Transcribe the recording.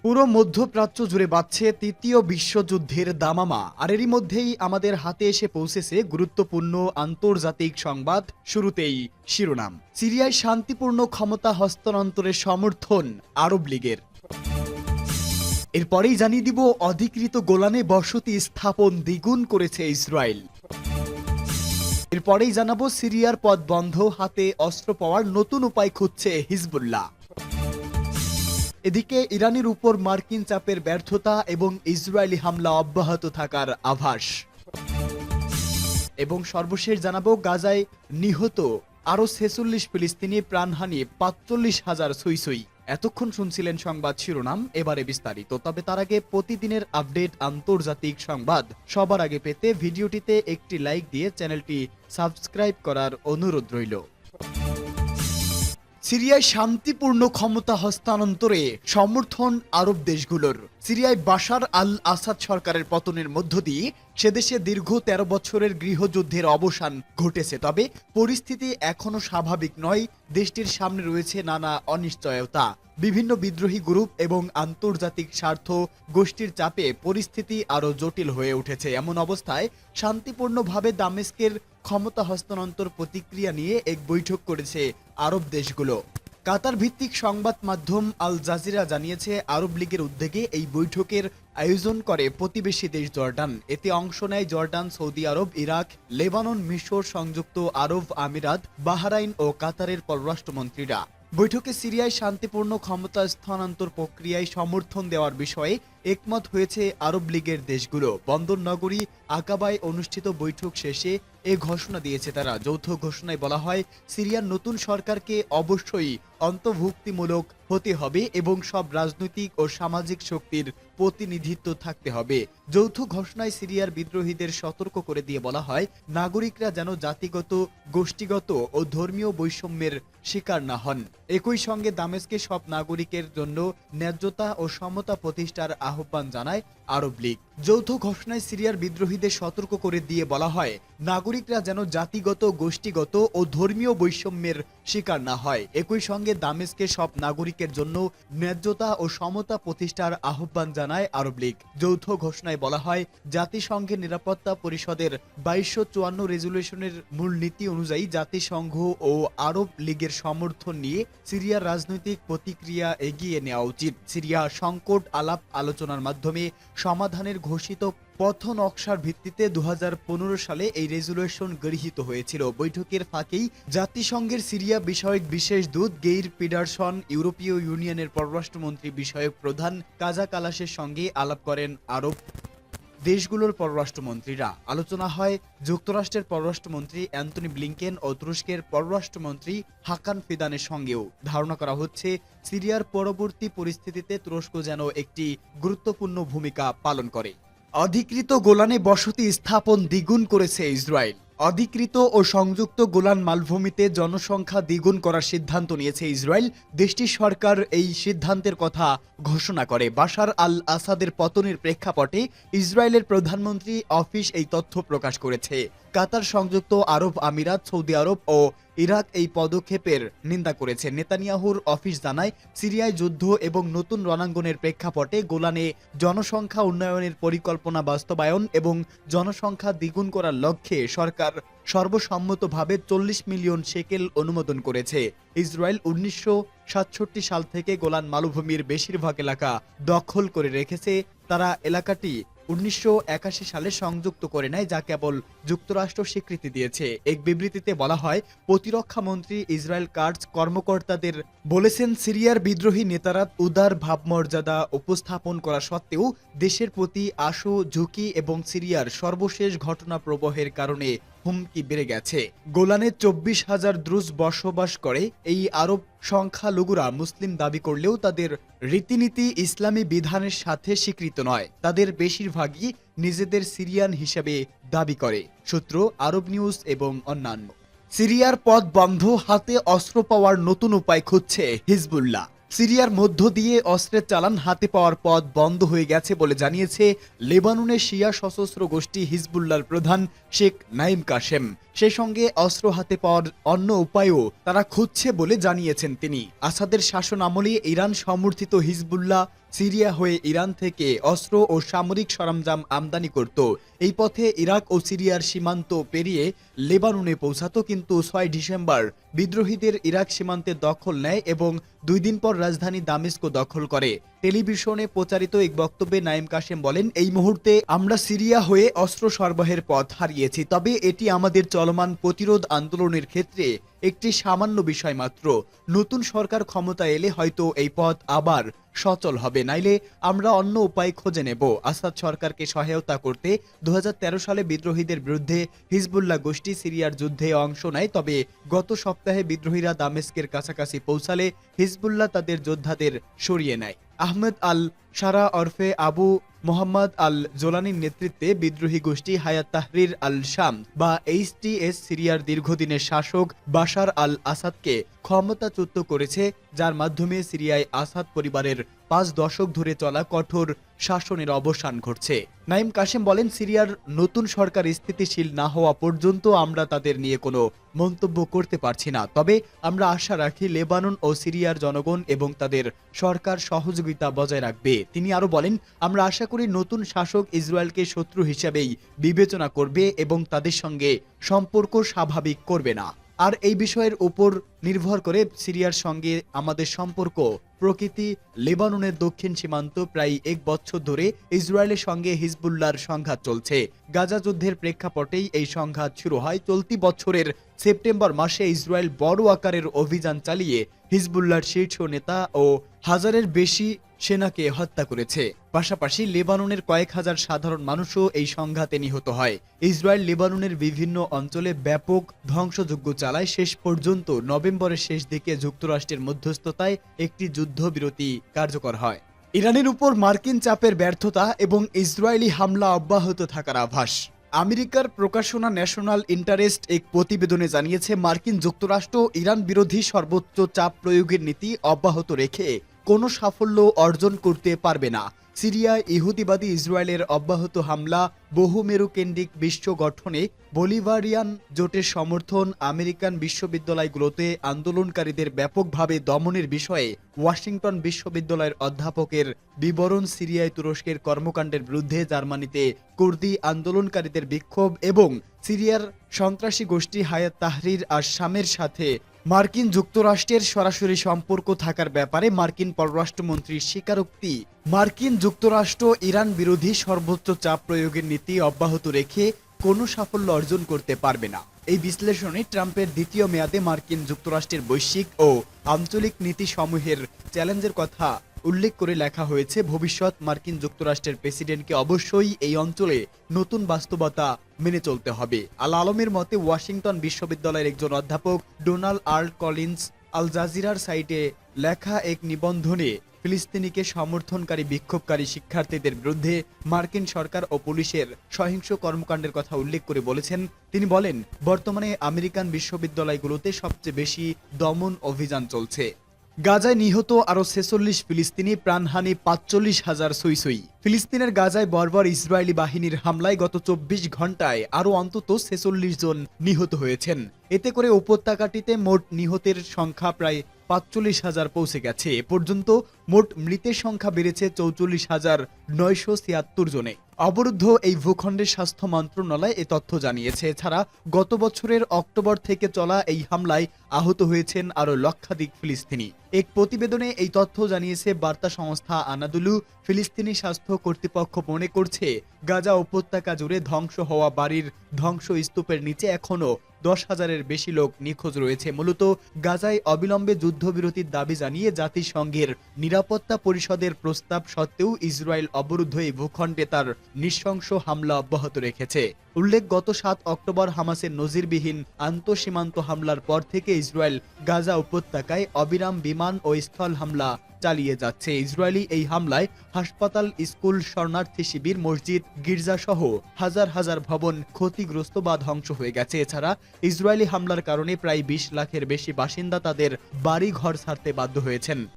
পুরো মধ্যপ্রাচ্য জুড়ে বাজছে তৃতীয় বিশ্বযুদ্ধের দামামা, আর এরই মধ্যেই আমাদের হাতে এসে পৌঁছেছে গুরুত্বপূর্ণ আন্তর্জাতিক সংবাদ। শুরুতেই শিরোনাম: সিরিয়ায় শান্তিপূর্ণ ক্ষমতা হস্তান্তরের সমর্থন আরব লীগের। এরপরেই জানিয়ে দিব অধিকৃত গোলানে বসতি স্থাপন দ্বিগুণ করেছে ইসরায়েল। এরপরেই জানাবো সিরিয়ার পথ বন্ধ, হাতে অস্ত্র পাওয়ার নতুন উপায় খুঁজছে হিজবুল্লাহ। এদিকে ইরানের উপর মার্কিন চাপের ব্যর্থতা এবং ইসরায়েলি হামলা অব্যাহত থাকার আভাস। এবং সর্বশেষ জানাবো গাজায় নিহত আরও 46 ফিলিস্তিনি, প্রাণহানি 45,000 সুই। এতক্ষণ শুনছিলেন সংবাদ শিরোনাম, এবারে বিস্তারিত। তবে তার আগে প্রতিদিনের আপডেট আন্তর্জাতিক সংবাদ সবার আগে পেতে ভিডিওটিতে একটি লাইক দিয়ে চ্যানেলটি সাবস্ক্রাইব করার অনুরোধ রইল। সিরিয়ায় শান্তিপূর্ণ ক্ষমতা হস্তান্তরে সমর্থন আরব দেশগুলোর। সিরিয়ায় বাশার আল আসাদ সরকারের পতনের মধ্য দিয়ে সেদেশে দীর্ঘ 13 বছরের গৃহযুদ্ধের অবসান ঘটেছে। তবে পরিস্থিতি এখনো স্বাভাবিক নয়। দেশটির সামনে রয়েছে নানা অনিশ্চয়তা। বিভিন্ন বিদ্রোহী গ্রুপ এবং আন্তর্জাতিক স্বার্থ গোষ্ঠীর চাপে পরিস্থিতি আরও জটিল হয়ে উঠেছে। এমন অবস্থায় শান্তিপূর্ণভাবে দামেস্কের ক্ষমতা হস্তান্তর প্রতিক্রিয়া নিয়ে এক বৈঠক করেছে আরব দেশগুলো। কাতার ভিত্তিক সংবাদ মাধ্যম আল জাজিরা জানিয়েছে, আরব লীগের উদ্যোগে এই বৈঠকের আয়োজন করে প্রতিবেশী দেশ জর্ডান। এতে অংশ নেয় জর্ডান, সৌদি আরব, ইরাক, লেবানন, মিশর, সংযুক্ত আরব আমিরাত, বাহরাইন ও কাতারের পররাষ্ট্রমন্ত্রীরা। বৈঠকে সিরিয়ায় শান্তিপূর্ণ ক্ষমতা স্থানান্তর প্রক্রিয়ায় সমর্থন দেওয়ার বিষয়ে একমত হয়েছে আরব লীগের দেশগুলো। বন্দর নগরী আকাবায় অনুষ্ঠিত বৈঠক শেষে এ ঘোষণা দিয়েছে তারা। যৌথ ঘোষণায় বলা হয়, সিরিয়ার নতুন সরকারকে অবশ্যই অন্তর্ভুক্তিমূলক হতে হবে এবং সব রাজনৈতিক ও সামাজিক শক্তির প্রতিনিধিত্ব থাকতে হবে। যৌথ ঘোষণায় সিরিয়ার বিদ্রোহীদের সতর্ক করে দিয়ে বলা হয়, নাগরিকরা যেন জাতিগত, গোষ্ঠীগত ও ধর্মীয় বৈষম্যের শিকার না হন। একই সঙ্গে দামেস্কে সব নাগরিকের জন্য ন্যায্যতা ও সমতা প্রতিষ্ঠার আহ্বান জানায় আরব লীগ। যৌথ ঘোষণায় সিরিয়ার বিদ্রোহীদের সতর্ক করে দিয়ে বলা হয়, নাগরিকরা যেন জাতিগত, গোষ্ঠীগত ও ধর্মীয় বৈষম্যের শিকার না হয়। একই সঙ্গে দামেস্কে সব নাগরিকের জন্য ন্যায্যতা ও সমতা প্রতিষ্ঠার আহ্বান জানায় আরব লীগ। যৌথ ঘোষণায় বলা হয়, জাতিসংঘের নিরাপত্তা পরিষদের 2254 রেজুলেশনের মূলনীতি অনুযায়ী জাতিসংঘ ও আরব লীগের সমর্থন নিয়ে সিরিয়ার রাজনৈতিক প্রতিক্রিয়া এগিয়ে নেওয়া উচিত। সিরিয়া সংকট আলাপ আলোচনার মাধ্যমে সমাধানের ঘোষিত পথ নকশার ভিত্তিতে 2015 সালে এই রেজুলেশন গৃহীত হয়েছিল। বৈঠকের ফাঁকেই জাতিসংঘের সিরিয়া বিষয়ক বিশেষ দূত গেইর পিডারসন ইউরোপীয় ইউনিয়নের পররাষ্ট্রমন্ত্রী বিষয়ক প্রধান কাজা কালাসের সঙ্গে আলাপ করেন আরব দেশগুলোর পররাষ্ট্রমন্ত্রীরা। আলোচনা হয় যুক্তরাষ্ট্রের পররাষ্ট্রমন্ত্রী অ্যান্টনি ব্লিংকেন ও তুরস্কের পররাষ্ট্রমন্ত্রী হাকান ফিদানের সঙ্গেও। ধারণা করা হচ্ছে, সিরিয়ার পরবর্তী পরিস্থিতিতে তুরস্ক যেন একটি গুরুত্বপূর্ণ ভূমিকা পালন করে। অধিকৃত গোলানে বসতি স্থাপন দ্বিগুণ করেছে ইসরায়েল। অধিকৃত ও সংযুক্ত গোলান মালভূমিতে জনসংখ্যা দ্বিগুণ করার সিদ্ধান্ত নিয়েছে ইসরায়েল। দেশটির সরকার এই সিদ্ধান্তের কথা ঘোষণা করে বাশার আল আসাদের পতনের প্রেক্ষাপটে ইসরায়েলের প্রধানমন্ত্রী অফিস এই তথ্য প্রকাশ করেছে। কাতার, সংযুক্ত আরব আমিরাত, সৌদি আরব ও ইরাক এই পদক্ষেপের নিন্দা করেছে। নেতানিয়াহুর অফিস জানায়, সিরিয়ায় যুদ্ধ এবং নতুন রণাঙ্গনের প্রেক্ষাপটে গোলানে জনসংখ্যা উন্নয়নের পরিকল্পনা বাস্তবায়ন এবং জনসংখ্যা দ্বিগুণ করার লক্ষ্যে সরকার সর্বসম্মতভাবে 40 মিলিয়ন শেকেল অনুমোদন করেছে। ইসরায়েল 1967 সাল থেকে গোলান মালভূমির বেশিরভাগ এলাকা দখল করে রেখেছে। তারা এলাকাটি 1981 সালে সংযুক্ত করে নেয়, যা কেবল যুক্তরাষ্ট্র স্বীকৃতি দিয়েছে। এক বিবৃতিতে বলা হয়, প্রতিরক্ষা মন্ত্রী ইসরায়েল কার্জ কর্মকর্তাদের বলেছেন, সিরিয়ার বিদ্রোহী নেতারা উদার ভাবমর্যাদা উপস্থাপন করা সত্ত্বেও দেশের প্রতি আশু, ঝুঁকি এবং সিরিয়ার সর্বশেষ ঘটনা প্রবাহের কারণে হুমকি বেড়ে গেছে। গোলানে 24,000 দ্রুজ বসবাস করে। এই আরব সংখ্যালঘুরা মুসলিম দাবি করলেও তাদের রীতিনীতি ইসলামী বিধানের সাথে স্বীকৃত নয়। তাদের বেশিরভাগই নিজেদের সিরিয়ান হিসেবে দাবি করে। সূত্র আরব নিউজ এবং অন্যান্য। সিরিয়ার পথ বন্ধ, হাতে অস্ত্র পাওয়ার নতুন উপায় খুঁজছে হিজবুল্লাহ। সিরিয়ার মধ্য দিয়ে অস্ত্রের চালান হাতে পাওয়ার পথ বন্ধ হয়ে গেছে বলে জানিয়েছে লেবাননের শিয়া সশস্ত্র গোষ্ঠী হিজবুল্লাহর প্রধান শেখ নাইম কাশেম। সেই সঙ্গে অস্ত্র হাতে পাওয়ার অন্য উপায়ও তারা খুঁজছে বলে জানিয়েছেন তিনি। আসাদের শাসন আমলে ইরান সমর্থিত হিজবুল্লাহ সিরিয়া হয়ে ইরান থেকে অস্ত্র ও সামরিক সরঞ্জাম আমদানি করত। এই পথে ইরাক ও সিরিয়ার সীমান্ত পেরিয়ে লেবাননে পৌঁছাতো, কিন্তু ৬ ডিসেম্বর বিদ্রোহীদের ইরাক সীমান্তে দখল নেয় এবং ২ দিন পর রাজধানী দামেস্ক দখল করে। টেলিভিশনে প্রচারিত এক বক্তব্যে নাঈম কাশেম বলেন, এই মুহূর্তে আমরা সিরিয়া হয়ে অস্ত্র সরবরাহের পথ হারিয়েছি, তবে এটি আমাদের চলমান প্রতিরোধ আন্দোলনের ক্ষেত্রে একটি সামান্য বিষয় মাত্র। নতুন সরকার ক্ষমতা এলে হয়তো এই পথ আবার সচল হবে, নাইলে আমরা অন্য উপায় খুঁজে নেব। আসাদ সরকারকে সহায়তা করতে ২০১৩ সালে বিদ্রোহীদের বিরুদ্ধে হিজবুল্লাহ গোষ্ঠী সিরিয়ার যুদ্ধে অংশ নেয়, তবে গত সপ্তাহে বিদ্রোহীরা দামেস্কের কাছাকাছি পৌঁছালে হিজবুল্লাহ তাদের যোদ্ধাদের সরিয়ে নেয়। আহমেদ আল সারা ওরফে আবু মোহাম্মদ আল জোলানির নেতৃত্বে বিদ্রোহী গোষ্ঠী হায়াত তাহরির আল শাম বা HTS সিরিয়ার দীর্ঘদিনের শাসক বাশার আল আসাদকে ক্ষমতাচ্যুত করেছে, যার মাধ্যমে সিরিয়ায় আসাদ পরিবারের ৫ দশক ধরে চলা কঠোর শাসনের অবসান ঘটছে। নাঈম কাশেম বলেন, সিরিয়ার নতুন সরকার স্থিতিশীল না হওয়া পর্যন্ত আমরা তাদের নিয়ে কোনো মন্তব্য করতে পারছি না, তবে আমরা আশা রাখি লেবানন ও সিরিয়ার জনগণ এবং তাদের সরকার সহযোগিতা বজায় রাখবে। তিনি আরো বলেন, আমরা আশা করি নতুন শাসক ইসরায়েলকে শত্রু হিসেবেই বিবেচনা করবে এবং তাদের সঙ্গে সম্পর্ক স্বাভাবিক করবে না। আর এই বিষয়ের উপর নির্ভর করে সিরিয়ার সঙ্গে আমাদের সম্পর্ক প্রকৃতি। লেবাননের দক্ষিণ সীমান্ত প্রায় ১ বছর ধরে ইসরায়েলের সঙ্গে হিজবুল্লাহর সংঘাত চলছে। গাজা যুদ্ধের প্রেক্ষাপটেই এই সংঘাত শুরু হয়। চলতি বছরের সেপ্টেম্বর মাসে ইসরায়েল বড় আকারের অভিযান চালিয়ে হিজবুল্লাহর শীর্ষ নেতা ও হাজারের বেশি সেনাকে হত্যা করেছে। পাশাপাশি লেবাননের কয়েক হাজার সাধারণ মানুষও এই সংঘাতে নিহত হয়। ইসরায়েল লেবাননের বিভিন্ন অঞ্চলে ব্যাপক ধ্বংসযজ্ঞ চালায়। শেষ পর্যন্ত নভেম্বরের শেষ দিকে যুক্তরাষ্ট্রের মধ্যস্থতায় একটি যুদ্ধবিরতি কার্যকর হয়। ইরানের উপর মার্কিন চাপের ব্যর্থতা এবং ইসরায়েলি হামলা অব্যাহত থাকার আভাস। আমেরিকার প্রকাশনা ন্যাশনাল ইন্টারেস্ট এক প্রতিবেদনে জানিয়েছে, মার্কিন যুক্তরাষ্ট্র ইরান বিরোধী সর্বোচ্চ চাপ প্রয়োগের নীতি অব্যাহত রেখে কোনো সাফল্য অর্জন করতে পারবে না। সিরিয়ায় ইহুদিবাদী ইসরায়েলের অব্যাহত হামলা, বহুমেরু কেন্দ্রিক বিশ্ব গঠনে বলিভারিয়ান জোটের সমর্থন, আমেরিকান বিশ্ববিদ্যালয়গুলোতে আন্দোলনকারীদের ব্যাপকভাবে দমনের বিষয়ে ওয়াশিংটন বিশ্ববিদ্যালয়ের অধ্যাপকের বিবরণ, সিরিয়ায় তুরস্কের কর্মকাণ্ডের বিরুদ্ধে জার্মানিতে কুর্দি আন্দোলনকারীদের বিক্ষোভ এবং সিরিয়ার সন্ত্রাসী গোষ্ঠী হায়াত তাহরির আর শামের সাথে মার্কিন যুক্তরাষ্ট্রের সরাসরি সম্পর্ক থাকার ব্যাপারে মার্কিন পররাষ্ট্রমন্ত্রীর স্বীকারোক্তি। মার্কিন যুক্তরাষ্ট্র ইরান বিরোধী সর্বোচ্চ চাপ প্রয়োগের নীতি অব্যাহত রেখে কোনো সাফল্য অর্জন করতে পারবে না। এই বিশ্লেষণে ট্রাম্পের দ্বিতীয় মেয়াদে মার্কিন যুক্তরাষ্ট্রের বৈশ্বিক ও আঞ্চলিক নীতি সমূহের চ্যালেঞ্জের কথা উল্লেখ করে লেখা হয়েছে, ভবিষ্যৎ মার্কিন যুক্তরাষ্ট্রের প্রেসিডেন্টকে অবশ্যই এই অঞ্চলে নতুন বাস্তবতা মেনে চলতে হবে। আল আলমের মতে, ওয়াশিংটন বিশ্ববিদ্যালয়ের একজন অধ্যাপক ডোনাল্ড আর কলিন্স আল জাজিরার সাইটে লেখা এক নিবন্ধনে ফিলিস্তিনিকে সমর্থনকারী বিক্ষোভকারী শিক্ষার্থীদের বিরুদ্ধে মার্কিন সরকার ও পুলিশের সহিংস কর্মকাণ্ডের কথা উল্লেখ করে বলেছেন। তিনি বলেন, বর্তমানে আমেরিকান বিশ্ববিদ্যালয়গুলোতে সবচেয়ে বেশি দমন অভিযান চলছে। গাজায় নিহত আরো ৪৬ ফিলিস্তিনি, প্রাণহানি ৪৫,০০০ সুই। ফিলিস্তিনের গাজায় বর্বর ইসরায়েলি বাহিনীর হামলায় গত ২৪ ঘন্টায় আরও অন্তত ৪৬ জন নিহত হয়েছেন। এতে করে উপত্যকাটিতে মোট নিহতের সংখ্যা প্রায় ৪৫,০০০ পৌঁছে গেছে। এ পর্যন্ত মোট মৃতের সংখ্যা বেড়েছে ৪৪,৯৭৬ জনে। অবরুদ্ধ এই ভূখণ্ডের স্বাস্থ্য মন্ত্রণালয় এ তথ্য জানিয়েছে। এছাড়া গত বছরের অক্টোবর থেকে চলা এই হামলায় আহত হয়েছেন আরও লক্ষাধিক ফিলিস্তিনি। এক প্রতিবেদনে এই তথ্য জানিয়েছে বার্তা সংস্থা আনাদুলু। ফিলিস্তিনি স্বাস্থ্য কর্তৃপক্ষ মনে করছে, গাজা উপত্যকা জুড়ে ধ্বংস হওয়া বাড়ির ধ্বংসস্তূপের নিচে এখনও ১০,০০০-এর বেশি লোক নিখোঁজ রয়েছে। মূলত গাজায় অবিলম্বে যুদ্ধবিরতির দাবি জানিয়ে জাতিসংঘের নিরাপত্তা পরিষদের প্রস্তাব সত্ত্বেও ইসরায়েল অবরুদ্ধ এই ভূখণ্ডে তার নৃশংস হামলা অব্যাহত রেখেছে। উল্লেখ, গত ৭ অক্টোবর হামাসের নজিরবিহীন আন্তঃসীমান্ত হামলার পর থেকে ইসরায়েল গাজা উপত্যকায় অবিরাম বিমান ও স্থল হামলা চালিয়ে যাচ্ছে। ইসরায়েলি এই হামলায় হাসপাতাল, স্কুল, শরণার্থী শিবির, মসজিদ, গির্জাসহ হাজার হাজার ভবন ক্ষতিগ্রস্ত বা ধ্বংস হয়ে গেছে। এছাড়া ইসরায়েলি হামলার কারণে প্রায় ২০ লাখের বেশি বাসিন্দা তাদের বাড়ি ঘর ছাড়তে বাধ্য হয়েছেন।